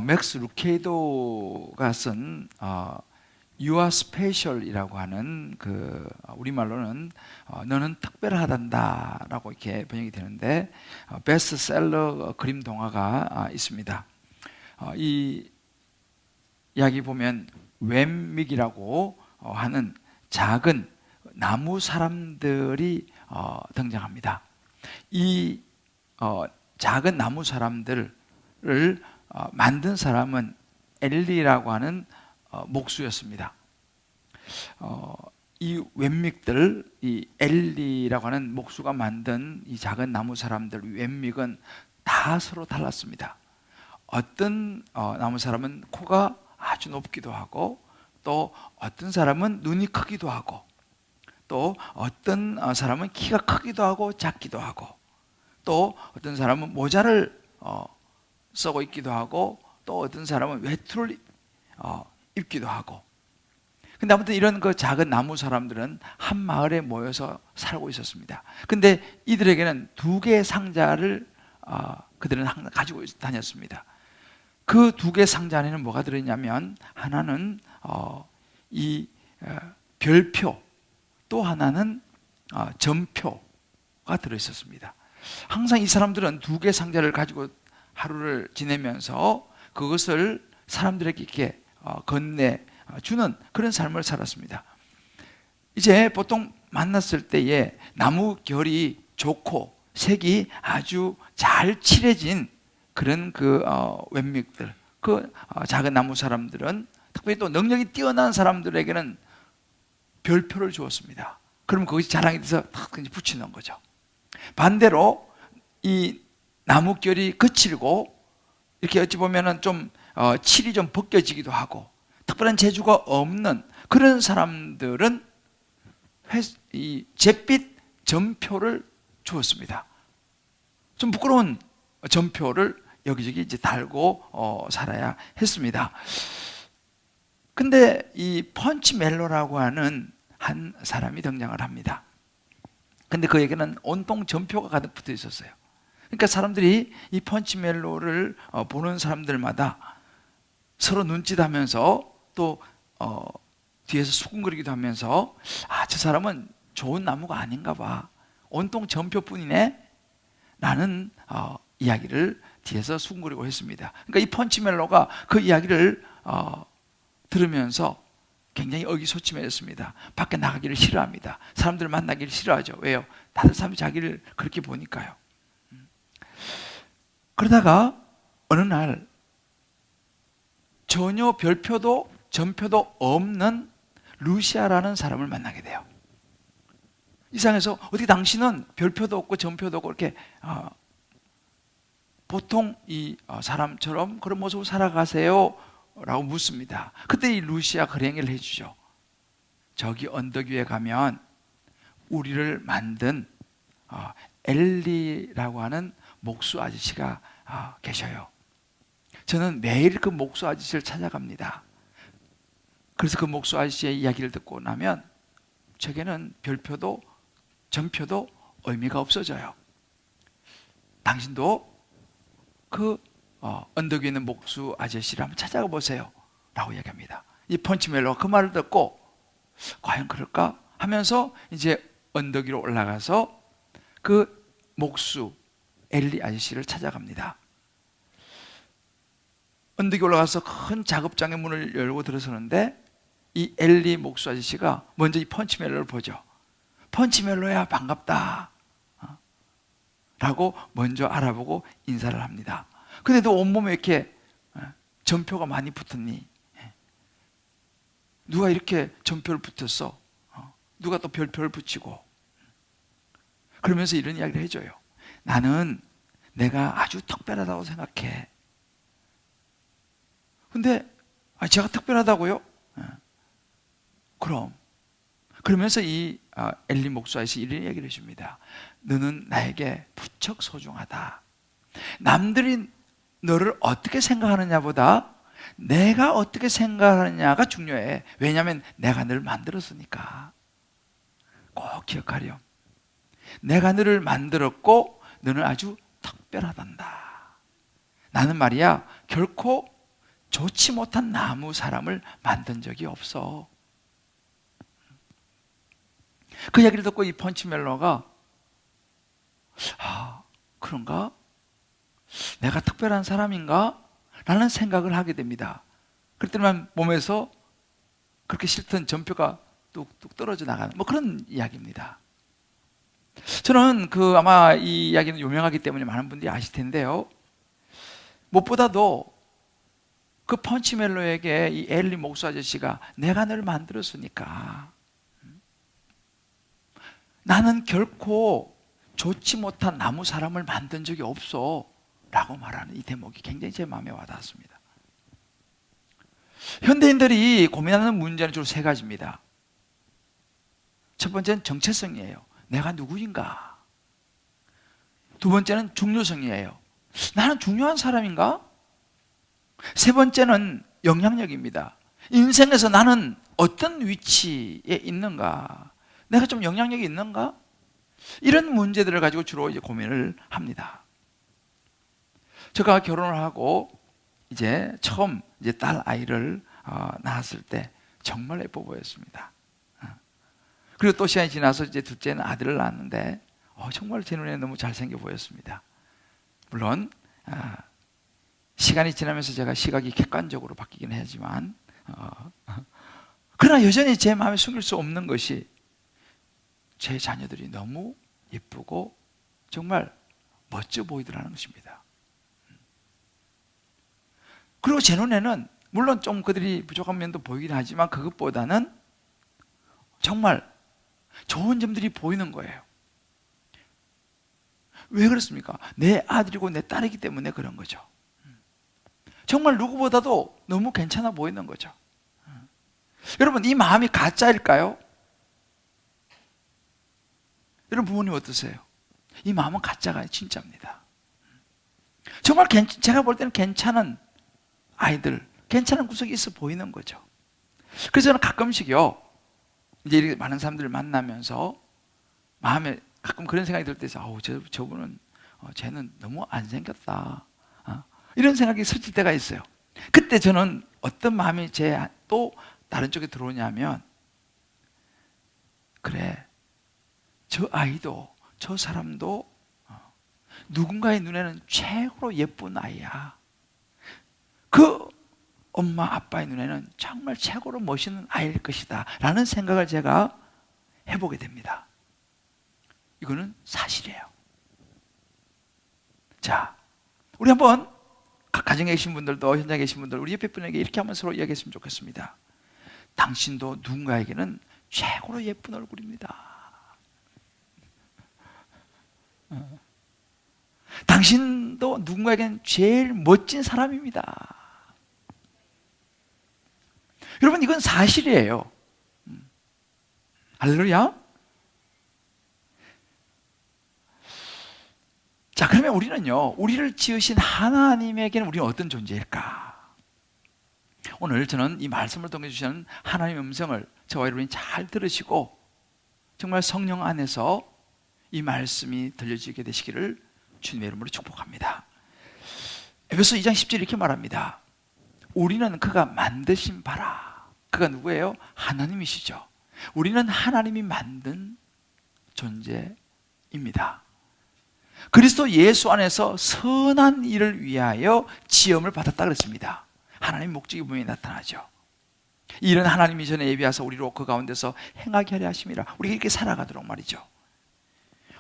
맥스 루케이도가 쓴 You are special이라고 하는 우리말로는 너는 특별하단다라고 이렇게 번역이 되는데 베스트셀러 그림 동화가 있습니다. 이 이야기 보면 웸믹이라고 하는 작은 나무 사람들이 등장합니다. 이 작은 나무 사람들을 만든 사람은 엘리라고 하는 목수였습니다. 이 웸믹들, 이 엘리라고 하는 목수가 만든 이 작은 나무 사람들, 웸믹은 다 서로 달랐습니다. 어떤 나무 사람은 코가 아주 높기도 하고, 또 어떤 사람은 눈이 크기도 하고, 또 어떤 사람은 키가 크기도 하고 작기도 하고, 또 어떤 사람은 모자를 쓰고 있기도 하고, 또 어떤 사람은 외투를 입기도 하고. 근데 아무튼 이런 작은 나무 사람들은 한 마을에 모여서 살고 있었습니다. 근데 이들에게는 두 개의 상자를 그들은 항상 가지고 다녔습니다. 그 두 개의 상자 안에는 뭐가 들어있냐면, 하나는 이 별표, 또 하나는 전표가 들어있었습니다. 항상 이 사람들은 두 개의 상자를 가지고 하루를 지내면서 그것을 사람들에게 이렇게 건네주는 그런 삶을 살았습니다. 이제 보통 만났을 때에 나무 결이 좋고 색이 아주 잘 칠해진 그런 웸믹들, 작은 나무 사람들은, 특별히 또 능력이 뛰어난 사람들에게는 별표를 주었습니다. 그러면 거기서 자랑이 돼서 탁 붙이는 거죠. 반대로 이 나무결이 거칠고 이렇게 어찌 보면은 좀 칠이 좀 벗겨지기도 하고 특별한 재주가 없는 그런 사람들은 이 잿빛 전표를 주었습니다. 좀 부끄러운 전표를 여기저기 이제 달고 살아야 했습니다. 근데 이 펀치멜로라고 하는 한 사람이 등장을 합니다. 근데 그에게는 온통 전표가 가득 붙어 있었어요. 그러니까 사람들이 이 펀치멜로를 보는 사람들마다 서로 눈짓하면서 또 뒤에서 수군거리기도 하면서 저 사람은 좋은 나무가 아닌가 봐, 온통 전표뿐이네 라는 이야기를 뒤에서 수군거리고 했습니다. 그러니까 이 펀치멜로가 그 이야기를 들으면서 굉장히 의기소침해졌습니다. 밖에 나가기를 싫어합니다. 사람들을 만나기를 싫어하죠. 왜요? 다른 사람이 자기를 그렇게 보니까요. 그러다가 어느 날 전혀 별표도 전표도 없는 루시아라는 사람을 만나게 돼요. 이상해서 어떻게 당신은 별표도 없고 전표도 없고 이렇게 보통 이 사람처럼 그런 모습으로 살아가세요? 라고 묻습니다. 그때 이 루시아 그런 얘기를 해주죠. 저기 언덕 위에 가면 우리를 만든 엘리라고 하는 목수 아저씨가 계셔요. 저는 매일 그 목수 아저씨를 찾아갑니다. 그래서 그 목수 아저씨의 이야기를 듣고 나면 제게는 별표도 전표도 의미가 없어져요. 당신도 그 언덕 위에 있는 목수 아저씨를 한번 찾아가 보세요 라고 이야기합니다. 이 펀치멜로가 그 말을 듣고 과연 그럴까 하면서 이제 언덕 위로 올라가서 그 목수 엘리 아저씨를 찾아갑니다. 언덕 위에 올라가서 큰 작업장의 문을 열고 들어서는데 이 엘리 목수 아저씨가 먼저 이 펀치멜로를 보죠. 펀치멜로야, 반갑다 라고 먼저 알아보고 인사를 합니다. 근데도 온몸에 이렇게 전표가 많이 붙었니? 누가 이렇게 전표를 붙였어? 누가 또 별표를 붙이고? 그러면서 이런 이야기를 해줘요. 나는 내가 아주 특별하다고 생각해. 근데 제가 특별하다고요? 그럼. 그러면서 이 엘리 목수 아저씨 이런 얘기를 해줍니다. 너는 나에게 부쩍 소중하다. 남들이 너를 어떻게 생각하느냐보다 내가 어떻게 생각하느냐가 중요해. 왜냐하면 내가 너를 만들었으니까. 꼭 기억하렴. 내가 너를 만들었고 너는 아주 특별하단다. 나는 말이야 결코 좋지 못한 나무 사람을 만든 적이 없어. 그 얘기를 듣고 이 펀치멜로가 그런가? 내가 특별한 사람인가? 라는 생각을 하게 됩니다. 그때만 몸에서 그렇게 싫던 전표가 뚝뚝 떨어져 나가는 그런 이야기입니다. 저는 아마 이 이야기는 유명하기 때문에 많은 분들이 아실 텐데요. 무엇보다도 그 펀치멜로에게 이 엘리 목수 아저씨가 내가 너를 만들었으니까 나는 결코 좋지 못한 나무 사람을 만든 적이 없어 라고 말하는 이 대목이 굉장히 제 마음에 와닿았습니다. 현대인들이 고민하는 문제는 주로 세 가지입니다. 첫 번째는 정체성이에요. 내가 누구인가? 두 번째는 중요성이에요. 나는 중요한 사람인가? 세 번째는 영향력입니다. 인생에서 나는 어떤 위치에 있는가? 내가 좀 영향력이 있는가? 이런 문제들을 가지고 주로 이제 고민을 합니다. 제가 결혼을 하고 이제 처음 이제 딸 아이를 낳았을 때 정말 예뻐 보였습니다. 그리고 또 시간이 지나서 이제 둘째는 아들을 낳았는데 정말 제 눈에 너무 잘생겨 보였습니다. 물론 시간이 지나면서 제가 시각이 객관적으로 바뀌긴 하지만 그러나 여전히 제 마음에 숨길 수 없는 것이 제 자녀들이 너무 예쁘고 정말 멋져 보이더라는 것입니다. 그리고 제 눈에는 물론 좀 그들이 부족한 면도 보이긴 하지만 그것보다는 정말 좋은 점들이 보이는 거예요. 왜 그렇습니까? 내 아들이고 내 딸이기 때문에 그런 거죠. 정말 누구보다도 너무 괜찮아 보이는 거죠. 여러분, 이 마음이 가짜일까요? 여러분, 부모님 어떠세요? 이 마음은 가짜가 아니라 진짜입니다. 정말 제가 볼 때는 괜찮은 아이들, 괜찮은 구석이 있어 보이는 거죠. 그래서 저는 가끔씩요, 이제 이렇게 많은 사람들을 만나면서 마음에 가끔 그런 생각이 들 때 있어요. 저분은 쟤는 너무 안 생겼다. 이런 생각이 스칠 때가 있어요. 그때 저는 어떤 마음이 또 다른 쪽에 들어오냐면, 그래, 저 아이도 저 사람도 누군가의 눈에는 최고로 예쁜 아이야. 그 엄마 아빠의 눈에는 정말 최고로 멋있는 아이일 것이다 라는 생각을 제가 해보게 됩니다. 이거는 사실이에요. 자, 우리 한번 각 가정에 계신 분들도 현장에 계신 분들, 우리 옆에 분에게 이렇게 한번 서로 이야기했으면 좋겠습니다. 당신도 누군가에게는 최고로 예쁜 얼굴입니다. 당신도 누군가에게는 제일 멋진 사람입니다. 여러분, 이건 사실이에요. 할렐루야. 자, 그러면 우리는요, 우리를 지으신 하나님에게는 우리는 어떤 존재일까? 오늘 저는 이 말씀을 통해 주시는 하나님의 음성을 저와 여러분이 잘 들으시고 정말 성령 안에서 이 말씀이 들려지게 되시기를 주님의 이름으로 축복합니다. 에베소 2장 10절 이렇게 말합니다. 우리는 그가 만드신 바라. 그가 누구예요? 하나님이시죠. 우리는 하나님이 만든 존재입니다. 그리스도 예수 안에서 선한 일을 위하여 지음을 받았다 그랬습니다. 하나님 목적이 분명히 나타나죠. 이 일은 하나님이 전에 예비하사 우리로 그 가운데서 행하게 하려 하심이라. 우리가 이렇게 살아가도록 말이죠.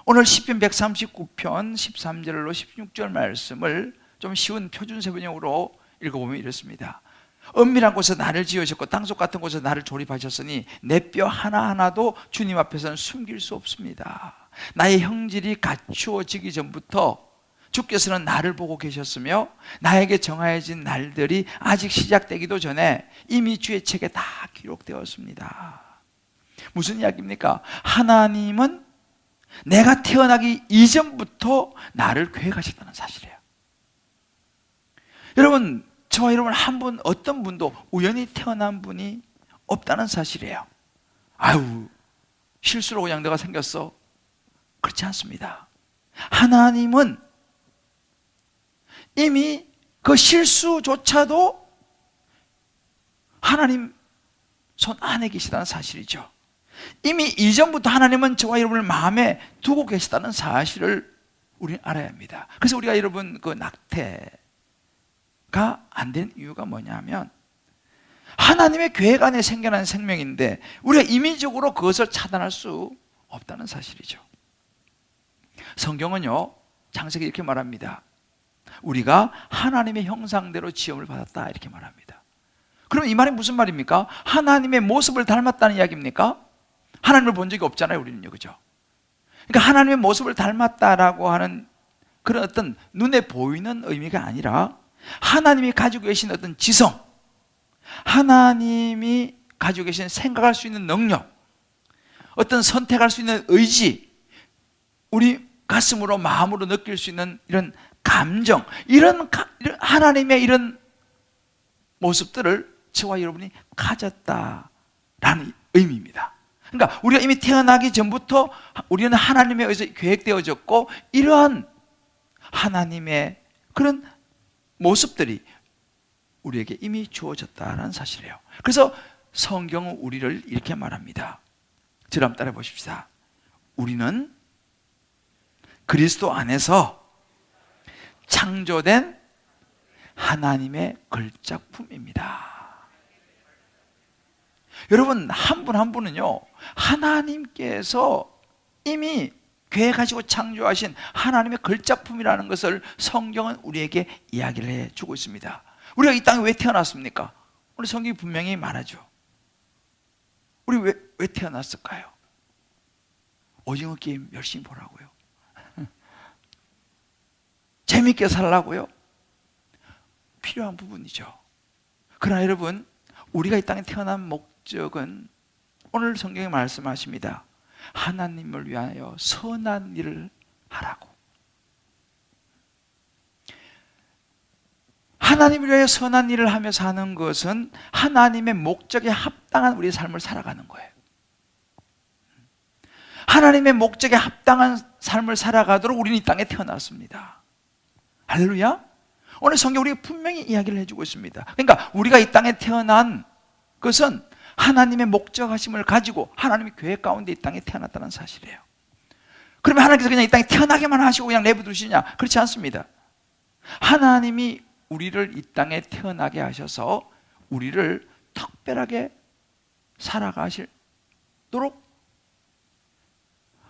오늘 시편 139편 13절로 16절 말씀을 좀 쉬운 표준세번역으로 읽어보면 이렇습니다. 은밀한 곳에 나를 지으셨고 땅속 같은 곳에 나를 조립하셨으니 내 뼈 하나하나도 주님 앞에서는 숨길 수 없습니다. 나의 형질이 갖추어지기 전부터 주께서는 나를 보고 계셨으며 나에게 정하여진 날들이 아직 시작되기도 전에 이미 주의 책에 다 기록되었습니다. 무슨 이야기입니까? 하나님은 내가 태어나기 이전부터 나를 계획하셨다는 사실이에요. 여러분, 저와 여러분 한 분, 어떤 분도 우연히 태어난 분이 없다는 사실이에요. 아유, 실수로 그냥 내가 생겼어. 그렇지 않습니다. 하나님은 이미 그 실수조차도 하나님 손 안에 계시다는 사실이죠. 이미 이전부터 하나님은 저와 여러분을 마음에 두고 계시다는 사실을 우리는 알아야 합니다. 그래서 우리가 여러분 그 낙태가 안 된 이유가 뭐냐면 하나님의 계획 안에 생겨난 생명인데 우리가 임의적으로 그것을 차단할 수 없다는 사실이죠. 성경은요, 창세기 이렇게 말합니다. 우리가 하나님의 형상대로 지음을 받았다 이렇게 말합니다. 그럼 이 말이 무슨 말입니까? 하나님의 모습을 닮았다는 이야기입니까? 하나님을 본 적이 없잖아요, 우리는요, 그죠? 그러니까 하나님의 모습을 닮았다라고 하는 그런 어떤 눈에 보이는 의미가 아니라 하나님이 가지고 계신 어떤 지성, 하나님이 가지고 계신 생각할 수 있는 능력, 어떤 선택할 수 있는 의지, 우리 가슴으로 마음으로 느낄 수 있는 이런 감정, 이런 하나님의 이런 모습들을 저와 여러분이 가졌다라는 의미입니다. 그러니까 우리가 이미 태어나기 전부터 우리는 하나님에 의해서 계획되어졌고 이러한 하나님의 그런 모습들이 우리에게 이미 주어졌다는 사실이에요. 그래서 성경은 우리를 이렇게 말합니다. 저를 한번 따라 보십시다. 우리는 그리스도 안에서 창조된 하나님의 걸작품입니다. 여러분, 한 분 한 분은요, 하나님께서 이미 계획하시고 창조하신 하나님의 걸작품이라는 것을 성경은 우리에게 이야기를 해주고 있습니다. 우리가 이 땅에 왜 태어났습니까? 오늘 성경이 분명히 말하죠. 우리 왜 태어났을까요? 오징어 게임 열심히 보라고요? 재밌게 살라고요? 필요한 부분이죠. 그러나 여러분, 우리가 이 땅에 태어난 목적은 오늘 성경에 말씀하십니다. 하나님을 위하여 선한 일을 하라고. 하나님을 위하여 선한 일을 하며 사는 것은 하나님의 목적에 합당한 우리의 삶을 살아가는 거예요. 하나님의 목적에 합당한 삶을 살아가도록 우리는 이 땅에 태어났습니다. 할렐루야. 오늘 성경 우리가 분명히 이야기를 해주고 있습니다. 그러니까 우리가 이 땅에 태어난 것은 하나님의 목적하심을 가지고 하나님의 계획 가운데 이 땅에 태어났다는 사실이에요. 그러면 하나님께서 그냥 이 땅에 태어나게만 하시고 그냥 내버려두시냐? 그렇지 않습니다. 하나님이 우리를 이 땅에 태어나게 하셔서 우리를 특별하게 살아가시도록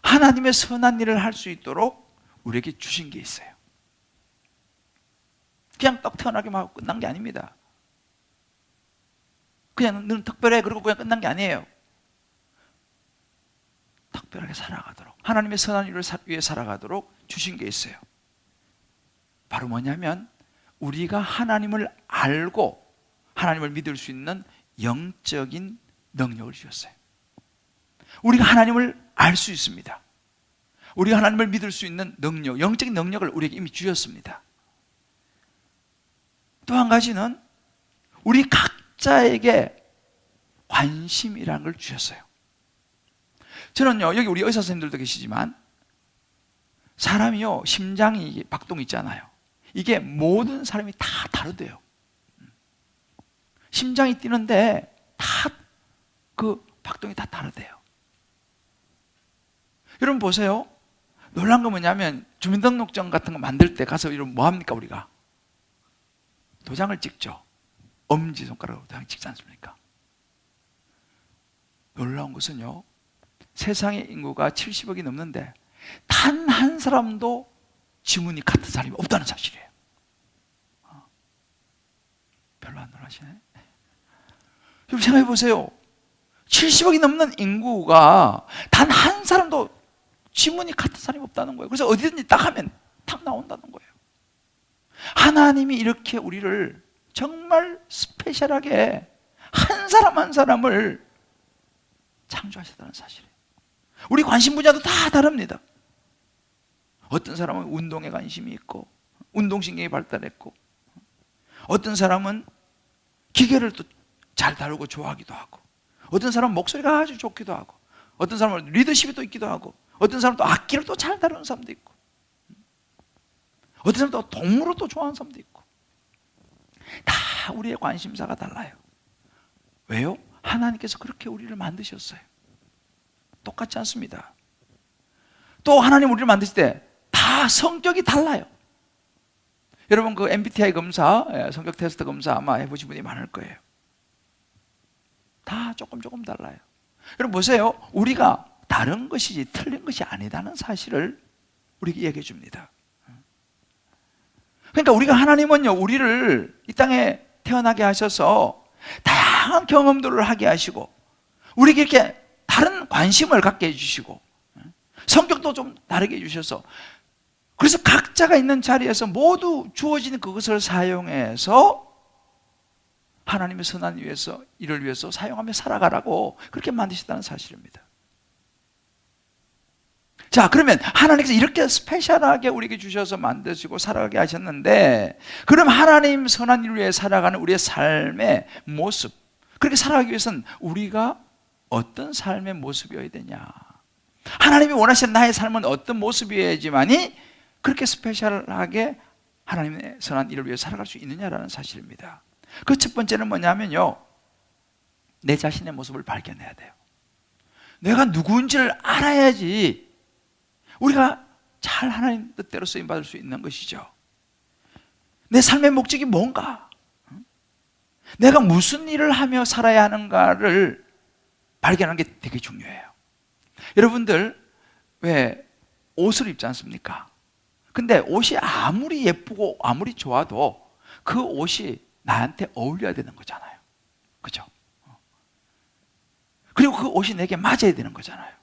하나님의 선한 일을 할 수 있도록 우리에게 주신 게 있어요. 그냥 딱 태어나기만 하고 끝난 게 아닙니다. 그냥 너는 특별해 그러고 그냥 끝난 게 아니에요. 특별하게 살아가도록, 하나님의 선한 일을 위해 살아가도록 주신 게 있어요. 바로 뭐냐면 우리가 하나님을 알고 하나님을 믿을 수 있는 영적인 능력을 주셨어요. 우리가 하나님을 알 수 있습니다. 우리가 하나님을 믿을 수 있는 능력, 영적인 능력을 우리에게 이미 주셨습니다. 또 한 가지는 우리 각자에게 관심이라는 걸 주셨어요. 저는요, 여기 우리 의사 선생님들도 계시지만 사람이요, 심장이 박동이 있잖아요. 이게 모든 사람이 다 다르대요. 심장이 뛰는데 다 그 박동이 다 다르대요. 여러분 보세요. 놀란 거 뭐냐면 주민등록증 같은 거 만들 때 가서 이러면 뭐 합니까 우리가? 도장을 찍죠. 엄지손가락으로 도장 찍지 않습니까? 놀라운 것은요, 세상의 인구가 70억이 넘는데 단 한 사람도 지문이 같은 사람이 없다는 사실이에요. 별로 안 놀라시네. 여러분 생각해 보세요. 70억이 넘는 인구가 단 한 사람도 지문이 같은 사람이 없다는 거예요. 그래서 어디든지 딱 하면 탁 나온다는 거예요. 하나님이 이렇게 우리를 정말 스페셜하게 한 사람 한 사람을 창조하셨다는 사실이에요. 우리 관심 분야도 다 다릅니다. 어떤 사람은 운동에 관심이 있고 운동신경이 발달했고, 어떤 사람은 기계를 또 잘 다루고 좋아하기도 하고, 어떤 사람은 목소리가 아주 좋기도 하고, 어떤 사람은 리더십이 또 있기도 하고, 어떤 사람은 또 악기를 또 잘 다루는 사람도 있고, 어떤 사람은 또 동물을 또 좋아하는 사람도 있고, 다 우리의 관심사가 달라요. 왜요? 하나님께서 그렇게 우리를 만드셨어요. 똑같지 않습니다. 또 하나님 우리를 만드실 때 다 성격이 달라요. 여러분 그 MBTI 검사, 성격 테스트 검사 아마 해보신 분이 많을 거예요. 다 조금 달라요. 여러분 보세요. 우리가 다른 것이지 틀린 것이 아니다는 사실을 우리에게 얘기해 줍니다. 그러니까 우리가 하나님은요, 우리를 이 땅에 태어나게 하셔서 다양한 경험들을 하게 하시고 우리에게 이렇게 다른 관심을 갖게 해주시고 성격도 좀 다르게 해주셔서, 그래서 각자가 있는 자리에서 모두 주어진 그것을 사용해서 하나님의 선한 일을 위해서 사용하며 살아가라고 그렇게 만드셨다는 사실입니다. 자, 그러면 하나님께서 이렇게 스페셜하게 우리에게 주셔서 만드시고 살아가게 하셨는데, 그럼 하나님 선한 일을 위해 살아가는 우리의 삶의 모습, 그렇게 살아가기 위해서는 우리가 어떤 삶의 모습이어야 되냐, 하나님이 원하시는 나의 삶은 어떤 모습이어야지만이 그렇게 스페셜하게 하나님의 선한 일을 위해 살아갈 수 있느냐라는 사실입니다. 그 첫 번째는 뭐냐면요, 내 자신의 모습을 발견해야 돼요. 내가 누구인지를 알아야지 우리가 잘 하나님 뜻대로 쓰임받을 수 있는 것이죠. 내 삶의 목적이 뭔가, 내가 무슨 일을 하며 살아야 하는가를 발견하는 게 되게 중요해요. 여러분들 왜 옷을 입지 않습니까? 근데 옷이 아무리 예쁘고 아무리 좋아도 그 옷이 나한테 어울려야 되는 거잖아요. 그죠? 그리고 그 옷이 내게 맞아야 되는 거잖아요.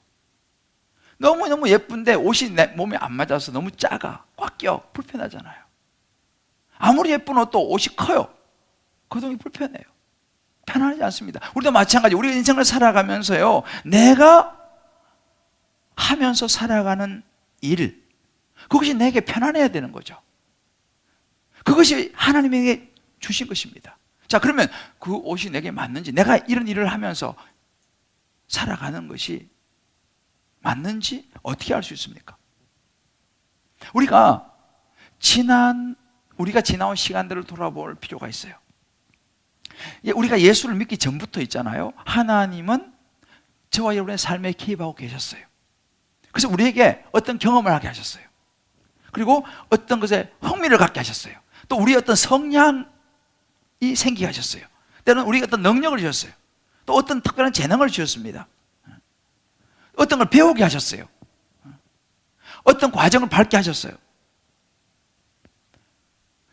너무너무 예쁜데 옷이 내 몸에 안 맞아서 너무 작아, 꽉 껴, 불편하잖아요. 아무리 예쁜 옷도 옷이 커요. 거동이 불편해요. 편하지 않습니다. 우리도 마찬가지. 우리 인생을 살아가면서요, 내가 하면서 살아가는 일, 그것이 내게 편안해야 되는 거죠. 그것이 하나님에게 주신 것입니다. 자, 그러면 그 옷이 내게 맞는지, 내가 이런 일을 하면서 살아가는 것이 맞는지 어떻게 알 수 있습니까? 우리가 지나온 시간들을 돌아볼 필요가 있어요. 우리가 예수를 믿기 전부터 있잖아요, 하나님은 저와 여러분의 삶에 개입하고 계셨어요. 그래서 우리에게 어떤 경험을 하게 하셨어요. 그리고 어떤 것에 흥미를 갖게 하셨어요. 또 우리의 어떤 성향이 생기게 하셨어요. 때로는 우리에게 어떤 능력을 주셨어요. 또 어떤 특별한 재능을 주셨습니다. 어떤 걸 배우게 하셨어요. 어떤 과정을 밟게 하셨어요.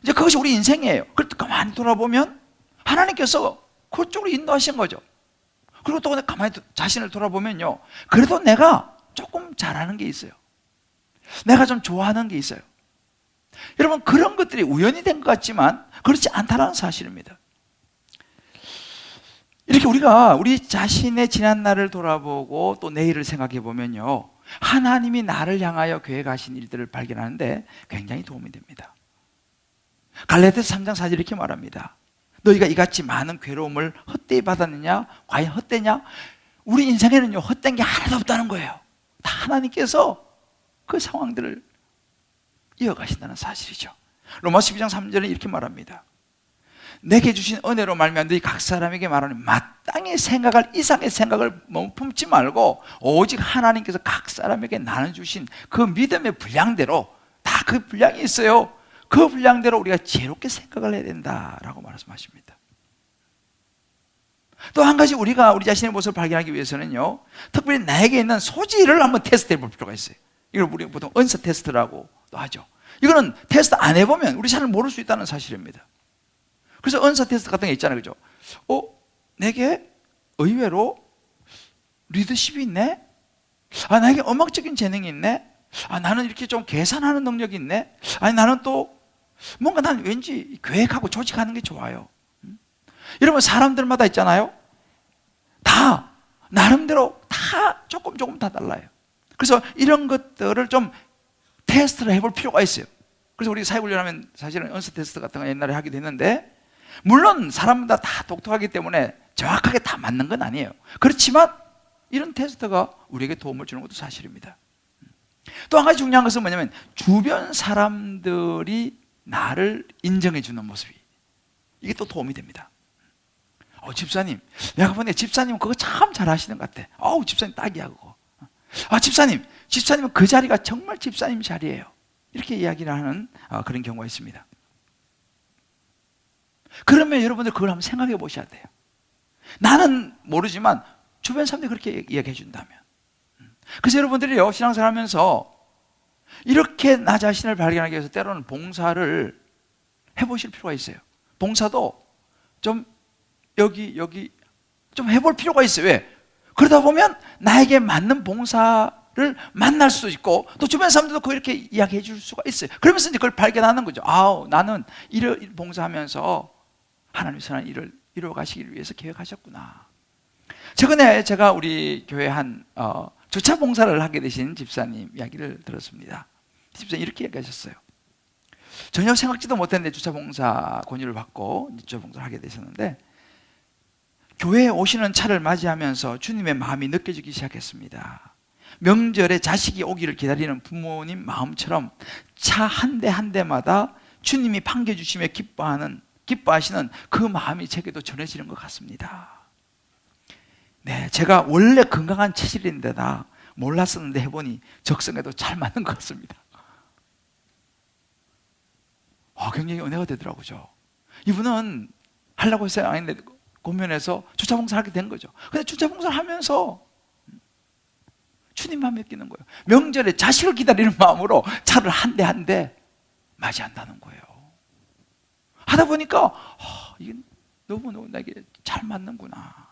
이제 그것이 우리 인생이에요. 그럴 때 가만히 돌아보면 하나님께서 그쪽으로 인도하신 거죠. 그리고 또 가만히 자신을 돌아보면요, 그래도 내가 조금 잘하는 게 있어요. 내가 좀 좋아하는 게 있어요. 여러분, 그런 것들이 우연이 된 것 같지만 그렇지 않다는 사실입니다. 이렇게 우리가 우리 자신의 지난 날을 돌아보고 또 내일을 생각해 보면요, 하나님이 나를 향하여 계획하신 일들을 발견하는데 굉장히 도움이 됩니다. 갈라디아서 3장 4절 이렇게 말합니다. 너희가 이같이 많은 괴로움을 헛되이 받았느냐? 과연 헛되냐? 우리 인생에는요, 헛된 게 하나도 없다는 거예요. 다 하나님께서 그 상황들을 이어가신다는 사실이죠. 로마서 12장 3절에 이렇게 말합니다. 내게 주신 은혜로 말미암아 너희 각 사람에게 말하는 마땅히 생각할 이상의 생각을 품지 말고 오직 하나님께서 각 사람에게 나눠주신 그 믿음의 분량대로, 다 그 분량이 있어요. 그 분량대로 우리가 지혜롭게 생각을 해야 된다라고 말씀하십니다. 또 한 가지 우리가 우리 자신의 모습을 발견하기 위해서는요, 특별히 나에게 있는 소질을 한번 테스트해 볼 필요가 있어요. 이걸 우리가 보통 언서 테스트라고 또 하죠. 이거는 테스트 안 해보면 우리 잘 모를 수 있다는 사실입니다. 그래서 언서 테스트 같은 게 있잖아요. 그죠? 내게 의외로 리더십이 있네? 나에게 음악적인 재능이 있네? 나는 이렇게 좀 계산하는 능력이 있네? 아니, 나는 또 뭔가 난 왠지 계획하고 조직하는 게 좋아요. 여러분, 사람들마다 있잖아요. 다 나름대로 다 조금 다 달라요. 그래서 이런 것들을 좀 테스트를 해볼 필요가 있어요. 그래서 우리 사회훈련하면 사실은 언서 테스트 같은 거 옛날에 하기도 했는데, 물론 사람마다 다 독특하기 때문에 정확하게 다 맞는 건 아니에요. 그렇지만 이런 테스트가 우리에게 도움을 주는 것도 사실입니다. 또 한 가지 중요한 것은 뭐냐면 주변 사람들이 나를 인정해 주는 모습이, 이게 또 도움이 됩니다. 집사님, 내가 보니 집사님은 그거 참 잘하시는 것 같아. 집사님 딱이야 그거. 집사님은 그 자리가 정말 집사님 자리예요. 이렇게 이야기를 하는 그런 경우가 있습니다. 그러면 여러분들 그걸 한번 생각해 보셔야 돼요. 나는 모르지만 주변 사람들이 그렇게 이야기해 준다면. 그래서 여러분들이요, 신앙생활 하면서 이렇게 나 자신을 발견하기 위해서 때로는 봉사를 해보실 필요가 있어요. 봉사도 좀 여기 좀 해볼 필요가 있어요. 왜? 그러다 보면 나에게 맞는 봉사를 만날 수도 있고, 또 주변 사람들도 그렇게 이야기해 줄 수가 있어요. 그러면서 이제 그걸 발견하는 거죠. 나는 이를 봉사하면서 하나님의 선한 일을 이루어 가시기를 위해서 계획하셨구나. 최근에 제가 우리 교회 한 주차 봉사를 하게 되신 집사님 이야기를 들었습니다. 집사님 이렇게 얘기하셨어요. 전혀 생각지도 못했는데 주차 봉사 권유를 받고 주차 봉사를 하게 되셨는데, 교회에 오시는 차를 맞이하면서 주님의 마음이 느껴지기 시작했습니다. 명절에 자식이 오기를 기다리는 부모님 마음처럼 차 한 대 한 대마다 주님이 반겨주시며 기뻐하시는 그 마음이 제게도 전해지는 것 같습니다. 네, 제가 원래 건강한 체질인데다 몰랐었는데 해보니 적성에도 잘 맞는 것 같습니다. 굉장히 은혜가 되더라고요. 이분은 하려고 했어요. 아닌데 고민해서 주차봉사를 하게 된 거죠. 근데 주차봉사를 하면서 주님 마음에 끼는 거예요. 명절에 자식을 기다리는 마음으로 차를 한 대 한 대 맞이한다는 거예요. 하다 보니까 이게 너무 나에게 잘 맞는구나.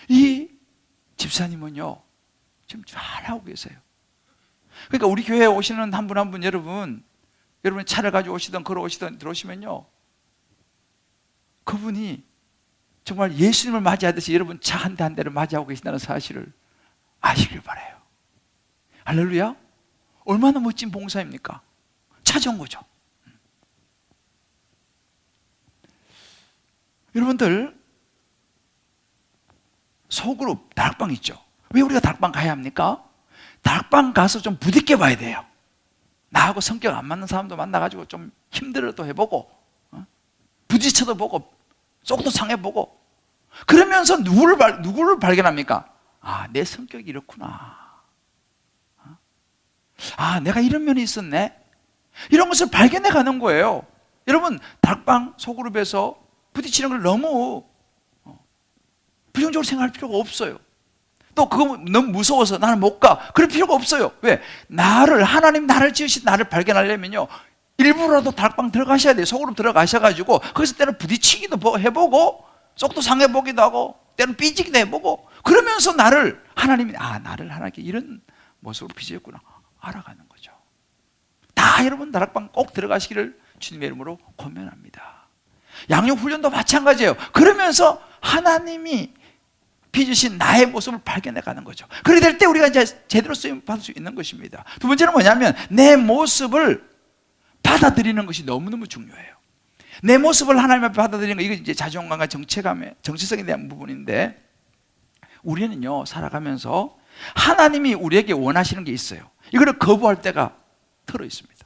이 집사님은요, 지금 잘하고 계세요. 그러니까 우리 교회에 오시는 한 분 한 분 여러분 차를 가지고 오시든 걸어오시든 들어오시면요, 그분이 정말 예수님을 맞이하듯이 여러분 차 한 대 한 대를 맞이하고 계신다는 사실을 아시길 바라요. 할렐루야. 얼마나 멋진 봉사입니까? 찾아온 거죠. 여러분들 소그룹 다락방 있죠. 왜 우리가 다락방 가야 합니까? 다락방 가서 좀 부딪혀 봐야 돼요. 나하고 성격 안 맞는 사람도 만나가지고 좀 힘들어도 해보고, 부딪혀도 보고, 속도 상해보고, 그러면서 누구를 발견합니까? 내 성격이 이렇구나. 내가 이런 면이 있었네. 이런 것을 발견해 가는 거예요. 여러분, 다락방 소그룹에서 부딪히는 걸 너무 부정적으로 생각할 필요가 없어요. 또 그거 너무 무서워서 나는 못 가, 그럴 필요가 없어요. 왜? 하나님 나를 지으신 나를 발견하려면요, 일부러라도 다락방 들어가셔야 돼요. 속으로 들어가셔가지고 거기서 때는 부딪히기도 해보고, 속도 상해보기도 하고, 때는 삐지기도 해보고, 그러면서 하나님이 나를 하나님께 이런 모습으로 빚었구나 알아가는 거죠. 다 여러분 다락방 꼭 들어가시기를 주님의 이름으로 권면합니다. 양육 훈련도 마찬가지예요. 그러면서 하나님이 빚으신 나의 모습을 발견해 가는 거죠. 그렇게 될 때 우리가 이제 제대로 쓰임 받을 수 있는 것입니다. 두 번째는 뭐냐면 내 모습을 받아들이는 것이 너무너무 중요해요. 내 모습을 하나님 앞에 받아들이는 거, 이거 이제 자존감과 정체성에 대한 부분인데, 우리는요 살아가면서 하나님이 우리에게 원하시는 게 있어요. 이거를 거부할 때가 들어 있습니다.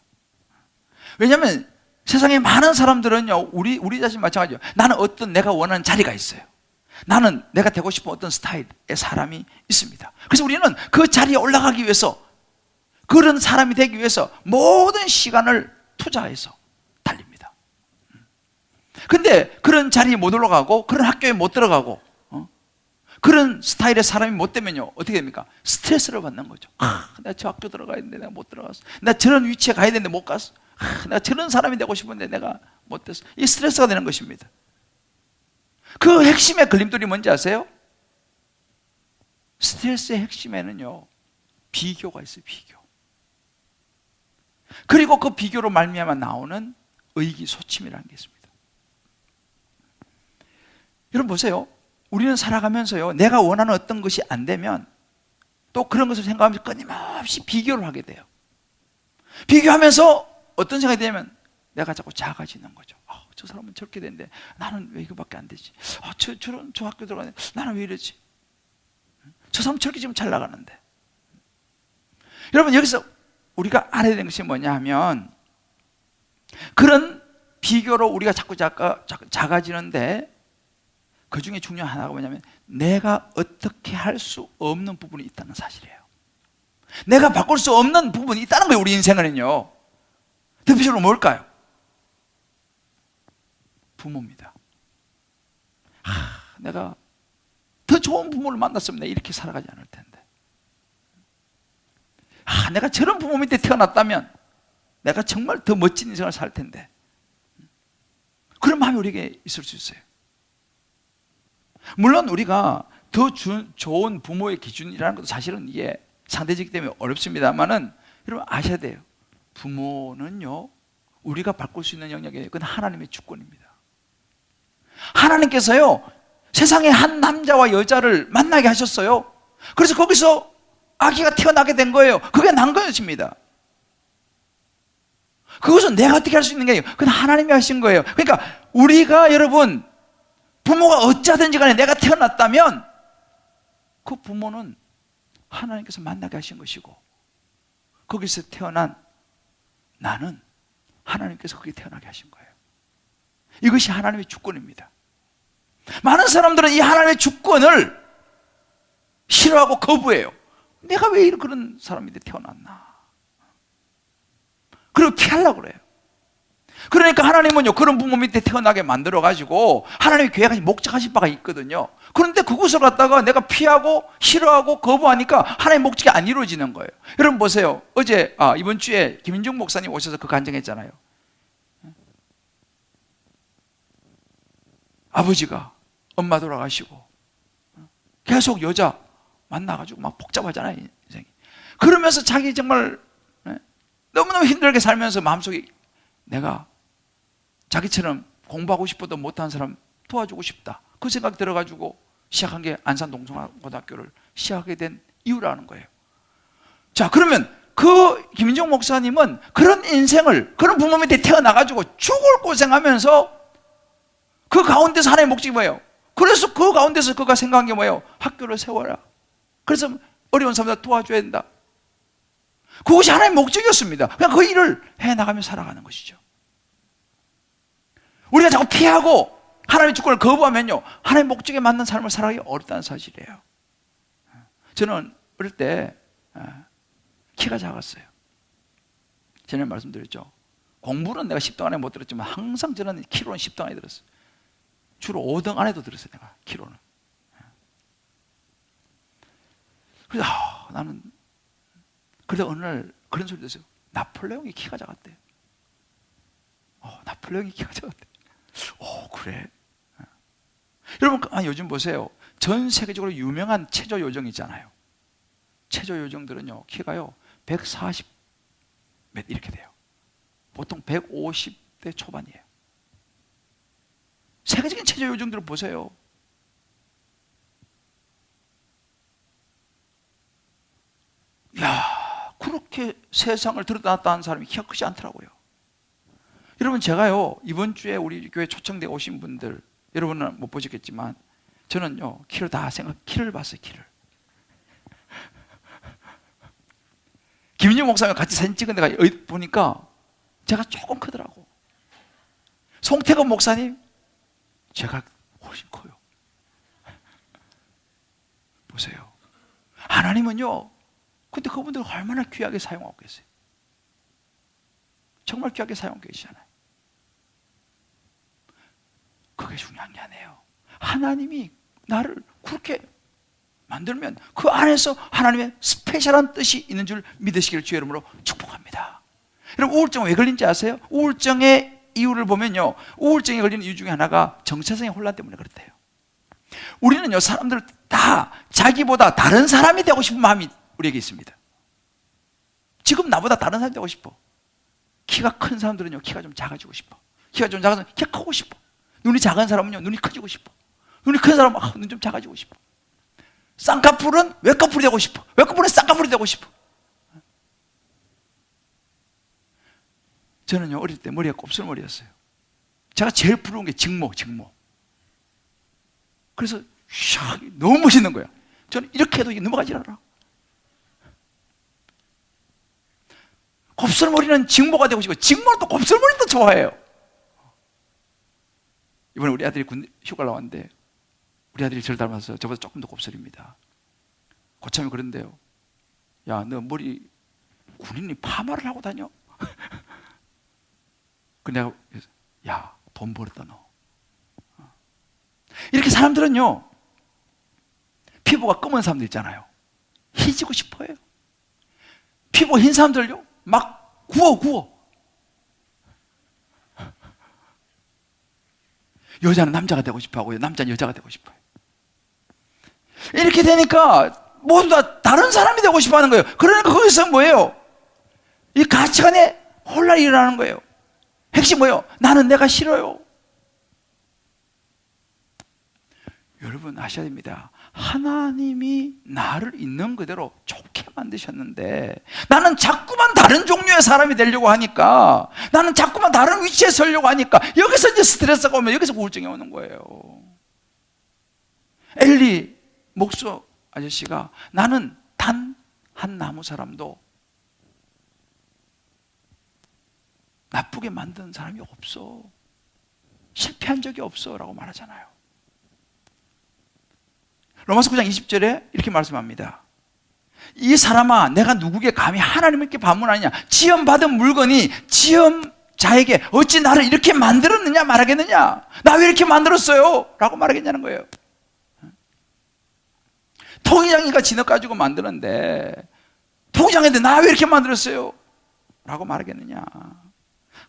왜냐하면 세상에 많은 사람들은요, 우리 자신 마찬가지예요. 나는 내가 원하는 자리가 있어요. 나는 내가 되고 싶은 어떤 스타일의 사람이 있습니다. 그래서 우리는 그 자리에 올라가기 위해서, 그런 사람이 되기 위해서 모든 시간을 투자해서 달립니다. 근데 그런 자리에 못 올라가고, 그런 학교에 못 들어가고, 그런 스타일의 사람이 못 되면요 어떻게 됩니까? 스트레스를 받는 거죠. 내가 저 학교 들어가야 되는데 내가 못 들어갔어. 나 저런 위치에 가야 되는데 못 갔어. 내가 저런 사람이 되고 싶은데 내가 못 됐어. 이 스트레스가 되는 것입니다. 그 핵심의 걸림돌이 뭔지 아세요? 스트레스의 핵심에는요 비교가 있어요. 비교. 그리고 그 비교로 말미암아 나오는 의기소침이라는 게 있습니다. 여러분 보세요. 우리는 살아가면서요, 내가 원하는 어떤 것이 안 되면 또 그런 것을 생각하면서 끊임없이 비교를 하게 돼요. 비교하면서 어떤 생각이 되냐면 내가 자꾸 작아지는 거죠. 저 사람은 저렇게 되는데 나는 왜 이거밖에 안 되지? 저 학교 들어가는데 나는 왜 이러지? 저 사람은 저렇게 지금 잘 나가는데. 여러분, 여기서 우리가 알아야 되는 것이 뭐냐 하면, 그런 비교로 우리가 자꾸 작아지는데 그 중에 중요한 하나가 뭐냐면 내가 어떻게 할 수 없는 부분이 있다는 사실이에요. 내가 바꿀 수 없는 부분이 있다는 거예요. 우리 인생은요. 대표적으로 뭘까요? 부모입니다. 내가 더 좋은 부모를 만났으면 내가 이렇게 살아가지 않을 텐데, 내가 저런 부모 밑에 태어났다면 내가 정말 더 멋진 인생을 살 텐데, 그런 마음이 우리에게 있을 수 있어요. 물론 우리가 더 좋은 부모의 기준이라는 것도 사실은 이게 상대적이기 때문에 어렵습니다만은 여러분 아셔야 돼요. 부모는요, 우리가 바꿀 수 있는 영역이에요. 그건 하나님의 주권입니다. 하나님께서요, 세상에 한 남자와 여자를 만나게 하셨어요. 그래서 거기서 아기가 태어나게 된 거예요. 그게 난 것입니다. 그것은 내가 어떻게 할 수 있는 게 아니에요. 그건 하나님이 하신 거예요. 그러니까 우리가 여러분 부모가 어찌하든지 간에 내가 태어났다면 그 부모는 하나님께서 만나게 하신 것이고, 거기서 태어난 나는 하나님께서 거기 태어나게 하신 거예요. 이것이 하나님의 주권입니다. 많은 사람들은 이 하나님의 주권을 싫어하고 거부해요. 내가 왜 이런 그런 사람이 태어났나, 그리고 피하려고 그래요. 그러니까 하나님은요, 그런 부모 밑에 태어나게 만들어가지고 하나님이 계획하신 목적하신 바가 있거든요. 그런데 그곳을 갖다가 내가 피하고 싫어하고 거부하니까 하나님의 목적이 안 이루어지는 거예요. 여러분 보세요. 어제 이번 주에 김인중 목사님 오셔서 그 간증했잖아요. 아버지가 엄마 돌아가시고 계속 여자 만나가지고 막 복잡하잖아요, 인생이. 그러면서 자기 정말 너무너무 힘들게 살면서 마음속에 내가 자기처럼 공부하고 싶어도 못한 사람 도와주고 싶다, 그 생각 들어가지고 시작한 게 안산 동성고등학교를 시작하게 된 이유라는 거예요. 자, 그러면 그 김인종 목사님은 그런 인생을, 그런 부모 밑에 태어나가지고 죽을 고생하면서 그 가운데서 하나의 목적이 뭐예요? 그래서 그 가운데서 그가 생각한 게 뭐예요? 학교를 세워라. 그래서 어려운 사람들 도와줘야 된다. 그것이 하나의 목적이었습니다. 그냥 그 일을 해나가며 살아가는 것이죠. 우리가 자꾸 피하고 하나님의 주권을 거부하면요, 하나님의 목적에 맞는 삶을 살아가기 어렵다는 사실이에요. 저는 어릴 때 키가 작았어요. 전에 말씀드렸죠. 공부는 내가 10등 안에 못 들었지만 항상 저는 키로는 10등 안에 들었어요. 주로 5등 안에도 들었어요, 내가 키로는. 그래서 나는, 그래서 어느 날 그런 소리 들었어요. 나폴레옹이 키가 작았대. 나폴레옹이 키가 작았대. 그래? 여러분, 요즘 보세요. 전 세계적으로 유명한 체조 요정 있잖아요. 체조 요정들은요, 키가요 140 몇 이렇게 돼요. 보통 150대 초반이에요. 세계적인 체조 요정들을 보세요. 야, 그렇게 세상을 들여다봤다 하는 사람이 키가 크지 않더라고요. 여러분, 제가요, 이번 주에 우리 교회 초청돼 오신 분들, 여러분은 못 보셨겠지만 저는요, 키를 봤어요, 키를. 김인중 목사님 같이 사진 찍은 데가 보니까 제가 조금 크더라고. 송태건 목사님, 제가 훨씬 커요. 보세요. 하나님은요, 근데 그분들 얼마나 귀하게 사용하고 계세요. 정말 귀하게 사용하고 계시잖아요. 그게 중요한 게 아니에요. 하나님이 나를 그렇게 만들면 그 안에서 하나님의 스페셜한 뜻이 있는 줄 믿으시기를 주의 이름으로 축복합니다. 여러분, 우울증 왜 걸린지 아세요? 우울증의 이유를 보면요, 우울증에 걸리는 이유 중에 하나가 정체성의 혼란 때문에 그렇대요. 우리는요, 사람들 다 자기보다 다른 사람이 되고 싶은 마음이 우리에게 있습니다. 지금 나보다 다른 사람이 되고 싶어. 키가 큰 사람들은요, 키가 좀 작아지고 싶어. 키가 좀 작은 사람은 키가 크고 싶어. 눈이 작은 사람은요, 눈이 커지고 싶어. 눈이 큰 사람은 눈 좀 작아지고 싶어. 쌍꺼풀은 외꺼풀이 되고 싶어. 외꺼풀은 쌍꺼풀이 되고 싶어. 저는요, 어릴 때 머리가 곱슬머리였어요. 제가 제일 부러운 게 직모. 그래서 너무 멋있는 거예요. 저는 이렇게 해도 넘어가질 않아. 곱슬머리는 직모가 되고 싶고, 직모는 또 곱슬머리도 좋아해요. 이번에 우리 아들이 휴가를 나왔는데 우리 아들이 저를 닮아서 저보다 조금 더 곱슬입니다. 고참이 그런데요. 야, 너 머리 군인이 파마를 하고 다녀? 그 내가 야, 돈 벌었다 너. 이렇게 사람들은요, 피부가 검은 사람들 있잖아요. 희지고 싶어요. 피부 흰 사람들요, 막 구워. 여자는 남자가 되고 싶어 하고요, 남자는 여자가 되고 싶어요. 이렇게 되니까 모두 다 다른 사람이 되고 싶어 하는 거예요. 그러니까 거기서 뭐예요? 이 가치관에 혼란이 일어나는 거예요. 핵심 뭐예요? 나는 내가 싫어요. 여러분 아셔야 됩니다. 하나님이 나를 있는 그대로 좋게 만드셨는데 나는 자꾸만 다른 종류의 사람이 되려고 하니까, 나는 자꾸만 다른 위치에 서려고 하니까 여기서 이제 스트레스가 오면 여기서 우울증이 오는 거예요. 엘리 목수 아저씨가 나는 단 한 나무 사람도 나쁘게 만든 사람이 없어, 실패한 적이 없어 라고 말하잖아요. 로마서 9장 20절에 이렇게 말씀합니다. 이 사람아, 내가 누구에게 감히 하나님께 반문하느냐? 지음받은 물건이 지음자에게 어찌 나를 이렇게 만들었느냐 말하겠느냐? 나 왜 이렇게 만들었어요? 라고 말하겠냐는 거예요. 토기장이가 진흙 가지고 만드는데 토기장인데 나 왜 이렇게 만들었어요? 라고 말하겠느냐?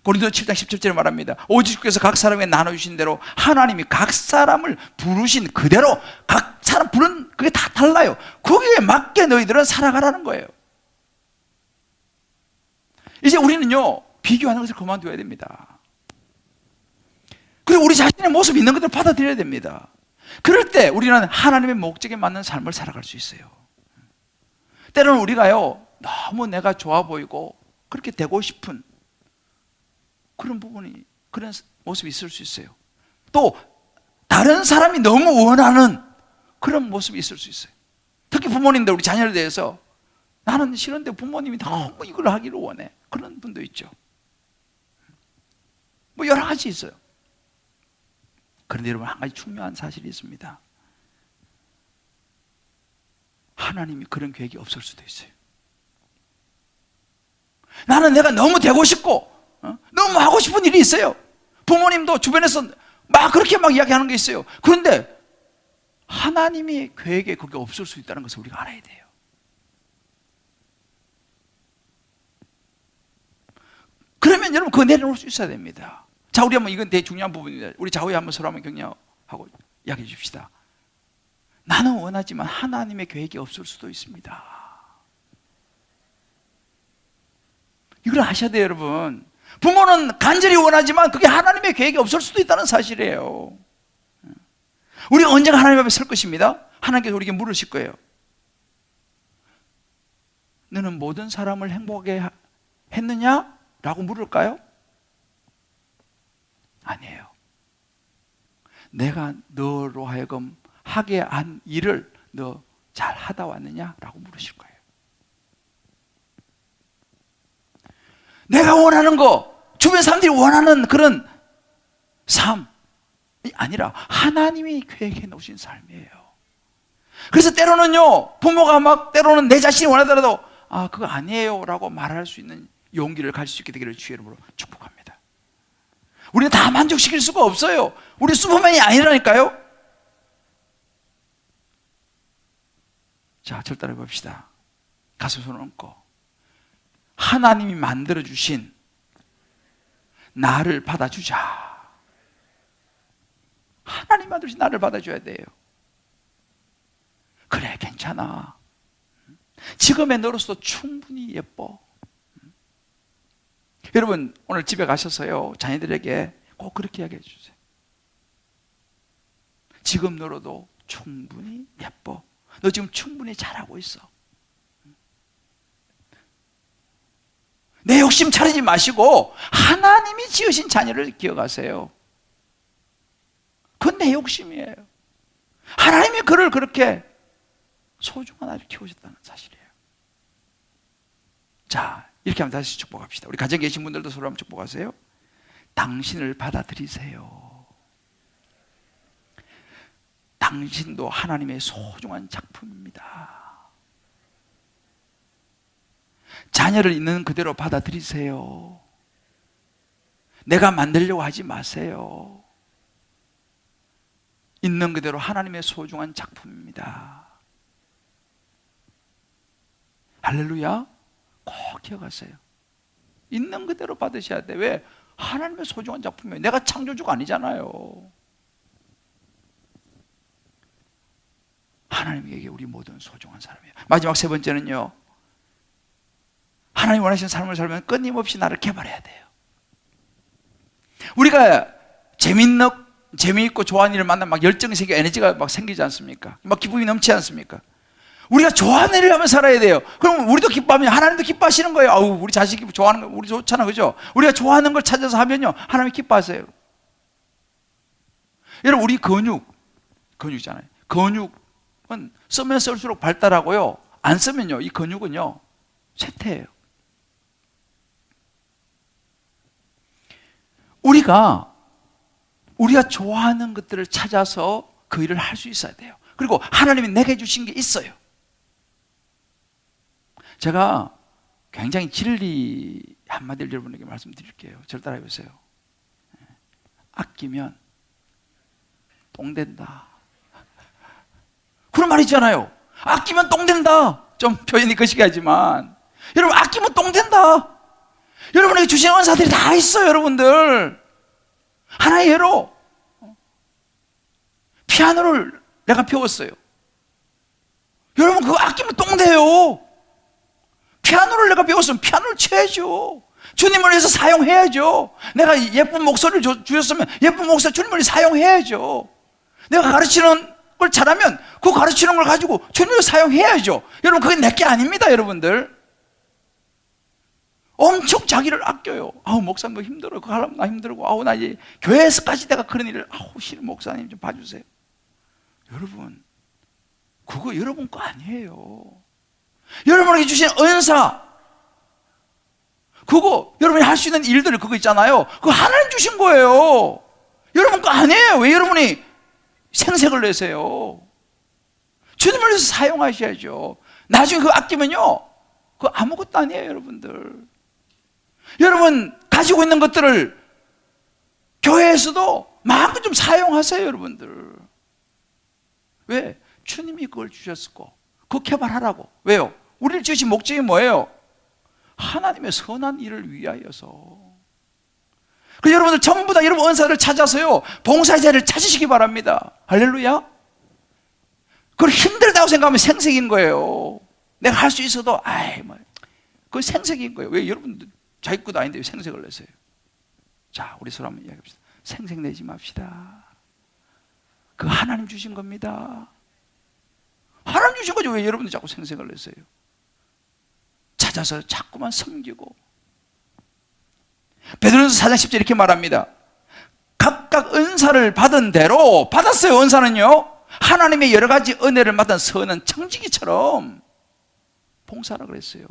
고린도서 7장 17절에 말합니다. 오직 주께서 각 사람에게 나눠주신 대로 하나님이 각 사람을 부르신 그대로 각 사람 부른 그게 다 달라요. 거기에 맞게 너희들은 살아가라는 거예요. 이제 우리는요, 비교하는 것을 그만둬야 됩니다. 그리고 우리 자신의 모습 있는 것들을 받아들여야 됩니다. 그럴 때 우리는 하나님의 목적에 맞는 삶을 살아갈 수 있어요. 때로는 우리가요, 너무 내가 좋아 보이고 그렇게 되고 싶은 그런 부분이, 그런 모습이 있을 수 있어요. 또 다른 사람이 너무 원하는 그런 모습이 있을 수 있어요. 특히 부모님들, 우리 자녀에 대해서 나는 싫은데 부모님이 너무 이걸 하기를 원해, 그런 분도 있죠. 뭐 여러 가지 있어요. 그런데 여러분, 한 가지 중요한 사실이 있습니다. 하나님이 그런 계획이 없을 수도 있어요. 나는 내가 너무 되고 싶고 너무 하고 싶은 일이 있어요. 부모님도 주변에서 막 그렇게 막 이야기하는 게 있어요. 그런데 하나님의 계획에 그게 없을 수 있다는 것을 우리가 알아야 돼요. 그러면 여러분 그거 내려놓을 수 있어야 됩니다. 자, 우리 한번, 이건 되게 중요한 부분입니다. 우리 좌우에 한번 서로 한번 격려하고 이야기해 줍시다. 나는 원하지만 하나님의 계획이 없을 수도 있습니다. 이걸 아셔야 돼요, 여러분. 부모는 간절히 원하지만 그게 하나님의 계획이 없을 수도 있다는 사실이에요. 우리가 언젠가 하나님 앞에 설 것입니다. 하나님께서 우리에게 물으실 거예요. 너는 모든 사람을 행복하게 했느냐? 라고 물을까요? 아니에요. 내가 너로 하여금 하게 한 일을 너 잘 하다 왔느냐? 라고 물으실 거예요. 내가 원하는 거, 주변 사람들이 원하는 그런 삶이 아니라 하나님이 계획해 놓으신 삶이에요. 그래서 때로는요, 부모가 막 때로는 내 자신이 원하더라도 그거 아니에요 라고 말할 수 있는 용기를 가질 수 있게 되기를 주의 이름으로 축복합니다. 우리는 다 만족시킬 수가 없어요. 우리 슈퍼맨이 아니라니까요. 자, 절 따라 봅시다. 가슴 손을 얹고 하나님이 만들어주신 나를 받아주자. 하나님 만들어주신 나를 받아줘야 돼요. 그래, 괜찮아. 지금의 너로서도 충분히 예뻐. 여러분, 오늘 집에 가셔서요, 자녀들에게 꼭 그렇게 이야기해 주세요. 지금 너로도 충분히 예뻐. 너 지금 충분히 잘하고 있어. 내 욕심 차리지 마시고 하나님이 지으신 자녀를 기억하세요. 그건 내 욕심이에요. 하나님이 그를 그렇게 소중한 아이를 키우셨다는 사실이에요. 자, 이렇게 하면 다시 축복합시다. 우리 가정에 계신 분들도 서로 한번 축복하세요. 당신을 받아들이세요. 당신도 하나님의 소중한 작품입니다. 자녀를 있는 그대로 받아들이세요. 내가 만들려고 하지 마세요. 있는 그대로 하나님의 소중한 작품입니다. 할렐루야. 꼭 기억하세요. 있는 그대로 받으셔야 돼. 왜? 하나님의 소중한 작품이에요. 내가 창조주가 아니잖아요. 하나님에게 우리 모든 소중한 사람이에요. 마지막 세 번째는요, 하나님 원하시는 삶을 살면 끊임없이 나를 개발해야 돼요. 우리가 재미있고 좋아하는 일을 만나면 막 열정이 생겨 에너지가 막 생기지 않습니까? 막 기쁨이 넘치지 않습니까? 우리가 좋아하는 일을 하면 살아야 돼요. 그럼 우리도 기뻐하면 하나님도 기뻐하시는 거예요. 아우, 우리 자식이 좋아하는 거 우리 좋잖아, 그죠? 우리가 좋아하는 걸 찾아서 하면요, 하나님이 기뻐하세요. 여러분, 우리 근육이잖아요. 근육은 쓰면 쓸수록 발달하고요, 안 쓰면요, 이 근육은요 쇠퇴해요. 우리가 좋아하는 것들을 찾아서 그 일을 할 수 있어야 돼요. 그리고 하나님이 내게 주신 게 있어요. 제가 굉장히 진리 한마디를 여러분에게 말씀드릴게요. 저를 따라해 보세요. 아끼면 똥 된다. 그런 말 있잖아요. 아끼면 똥 된다. 좀 표현이 거시기하지만, 여러분, 아끼면 똥 된다. 여러분에게 주신 은사들이 다 있어요. 여러분들, 하나의 예로 피아노를 내가 배웠어요. 여러분, 그거 아끼면 똥 돼요. 피아노를 내가 배웠으면 피아노를 쳐야죠. 주님을 위해서 사용해야죠. 내가 예쁜 목소리를 주셨으면 예쁜 목소리 주님을 위해서 사용해야죠. 내가 가르치는 걸 잘하면 그 가르치는 걸 가지고 주님을 위해서 사용해야죠. 여러분, 그게 내게 아닙니다. 여러분들, 엄청 자기를 아껴요. 아우, 목사님 뭐 힘들어. 그거 하려면 나 힘들고, 아우, 나 이제 교회에서까지 내가 그런 일을, 아우, 싫어. 목사님 좀 봐주세요. 여러분, 그거 여러분 거 아니에요. 여러분에게 주신 은사, 그거 여러분이 할 수 있는 일들, 그거 있잖아요. 그거 하나님 주신 거예요. 여러분 거 아니에요. 왜 여러분이 생색을 내세요? 주님을 위해서 사용하셔야죠. 나중에 그거 아끼면요, 그거 아무것도 아니에요. 여러분들, 여러분 가지고 있는 것들을 교회에서도 마음껏 좀 사용하세요. 여러분들, 왜? 주님이 그걸 주셨고, 그거 개발하라고. 왜요? 우리를 지으신 목적이 뭐예요? 하나님의 선한 일을 위하여서. 그래서 여러분들 전부 다 여러분 은사를 찾아서요, 봉사의 자리를 찾으시기 바랍니다. 할렐루야. 그걸 힘들다고 생각하면 생색인 거예요. 내가 할 수 있어도 그건 생색인 거예요. 왜? 여러분들 자기 것도 아닌데 왜 생색을 내세요? 자, 우리 서로 한번 이야기합시다. 생색 내지 맙시다. 그거 하나님 주신 겁니다. 하나님 주신 거죠. 왜 여러분들 자꾸 생색을 내세요? 찾아서 자꾸만 섬기고. 베드로전서 4장 10절 이렇게 말합니다. 각각 은사를 받은 대로, 받았어요. 은사는요, 하나님의 여러 가지 은혜를 맡은 선한 청지기처럼 봉사하라 그랬어요.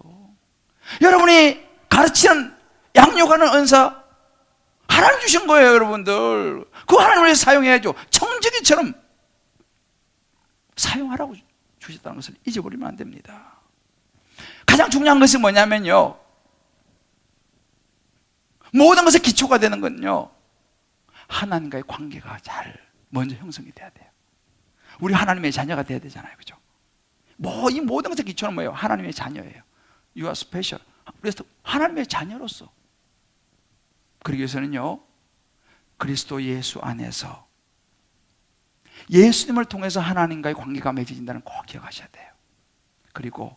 여러분이 가르치는, 양육하는 은사 하나님 주신 거예요. 여러분들, 그거 하나님을 위해서 사용해야죠. 청지기처럼 사용하라고 주셨다는 것을 잊어버리면 안 됩니다. 가장 중요한 것은 뭐냐면요, 모든 것의 기초가 되는 건요, 하나님과의 관계가 잘 먼저 형성이 돼야 돼요. 우리 하나님의 자녀가 돼야 되잖아요, 그죠? 이 모든 것의 기초는 뭐예요? 하나님의 자녀예요. You are special. 그래서 하나님의 자녀로서, 그러기 위해서는요, 그리스도 예수 안에서 예수님을 통해서 하나님과의 관계가 맺어진다는 꼭 기억하셔야 돼요. 그리고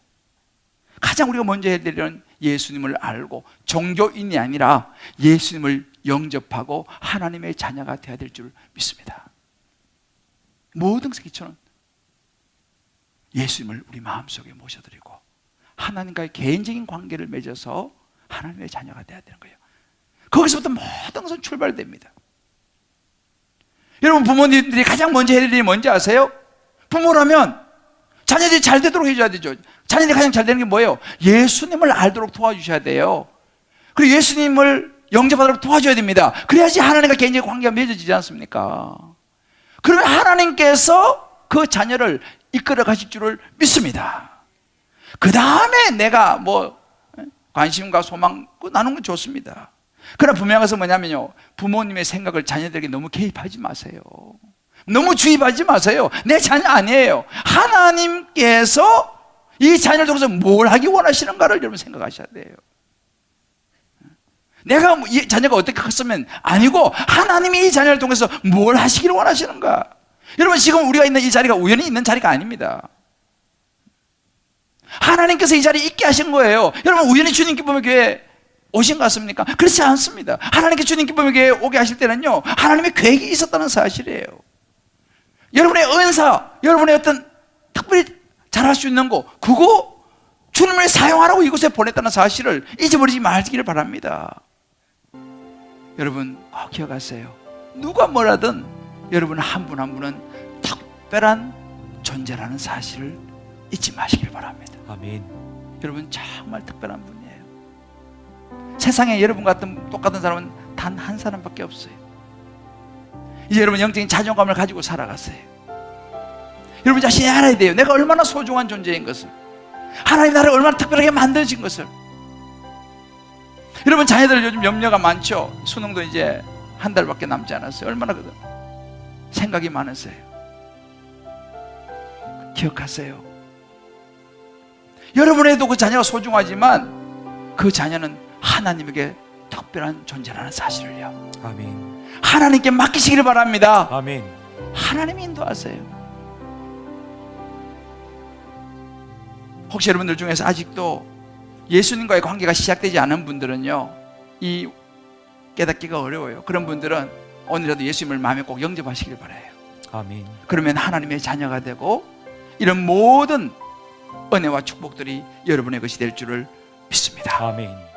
가장 우리가 먼저 해야 될 일은 예수님을 알고, 종교인이 아니라 예수님을 영접하고 하나님의 자녀가 되어야 될 줄 믿습니다. 모든 것의 기초는 예수님을 우리 마음속에 모셔드리고 하나님과의 개인적인 관계를 맺어서 하나님의 자녀가 되어야 되는 거예요. 거기서부터 모든 것은 출발됩니다. 여러분, 부모님들이 가장 먼저 해야 될 일이 뭔지 아세요? 부모라면 자녀들이 잘 되도록 해줘야 되죠. 자녀들이 가장 잘 되는 게 뭐예요? 예수님을 알도록 도와주셔야 돼요. 그리고 예수님을 영접하도록 도와줘야 됩니다. 그래야지 하나님과 개인적인 관계가 맺어지지 않습니까? 그러면 하나님께서 그 자녀를 이끌어 가실 줄을 믿습니다. 그 다음에 내가 뭐 관심과 소망 나누는 건 좋습니다. 그러나 분명한 것은 뭐냐면요, 부모님의 생각을 자녀들에게 너무 개입하지 마세요. 너무 주입하지 마세요. 내 자녀 아니에요. 하나님께서 이 자녀를 통해서 뭘 하기 원하시는가를 여러분 생각하셔야 돼요. 내가 이 자녀가 어떻게 컸으면 아니고 하나님이 이 자녀를 통해서 뭘 하시기를 원하시는가. 여러분, 지금 우리가 있는 이 자리가 우연히 있는 자리가 아닙니다. 하나님께서 이 자리에 있게 하신 거예요. 여러분, 우연히 주님 기쁨의 교회에 오신 것 같습니까? 그렇지 않습니다. 하나님께 주님 기쁨의 교회에 오게 하실 때는요, 하나님의 계획이 있었다는 사실이에요. 여러분의 은사, 여러분의 어떤 특별히 잘할 수 있는 거, 그거 주님을 사용하라고 이곳에 보냈다는 사실을 잊어버리지 말기를 바랍니다. 여러분 꼭 기억하세요. 누가 뭐라든 여러분 한 분 한 분은 특별한 존재라는 사실을 잊지 마시길 바랍니다. 아멘. 여러분 정말 특별한 분이에요. 세상에 여러분 같은 똑같은 사람은 단 한 사람밖에 없어요. 이제 여러분 영적인 자존감을 가지고 살아가세요. 여러분 자신이 알아야 돼요. 내가 얼마나 소중한 존재인 것을, 하나님 나를 얼마나 특별하게 만드신 것을. 여러분 자녀들 요즘 염려가 많죠. 수능도 이제 한 달밖에 남지 않았어요. 얼마나 생각이 많으세요. 기억하세요. 여러분에도 그 자녀가 소중하지만 그 자녀는 하나님에게 특별한 존재라는 사실을요, 아멘. 하나님께 맡기시기를 바랍니다. 아멘. 하나님이 인도하세요. 혹시 여러분들 중에서 아직도 예수님과의 관계가 시작되지 않은 분들은요, 이 깨닫기가 어려워요. 그런 분들은 오늘이라도 예수님을 마음에 꼭 영접하시길 바라요. 아멘. 그러면 하나님의 자녀가 되고 이런 모든 은혜와 축복들이 여러분의 것이 될 줄을 믿습니다. 아멘.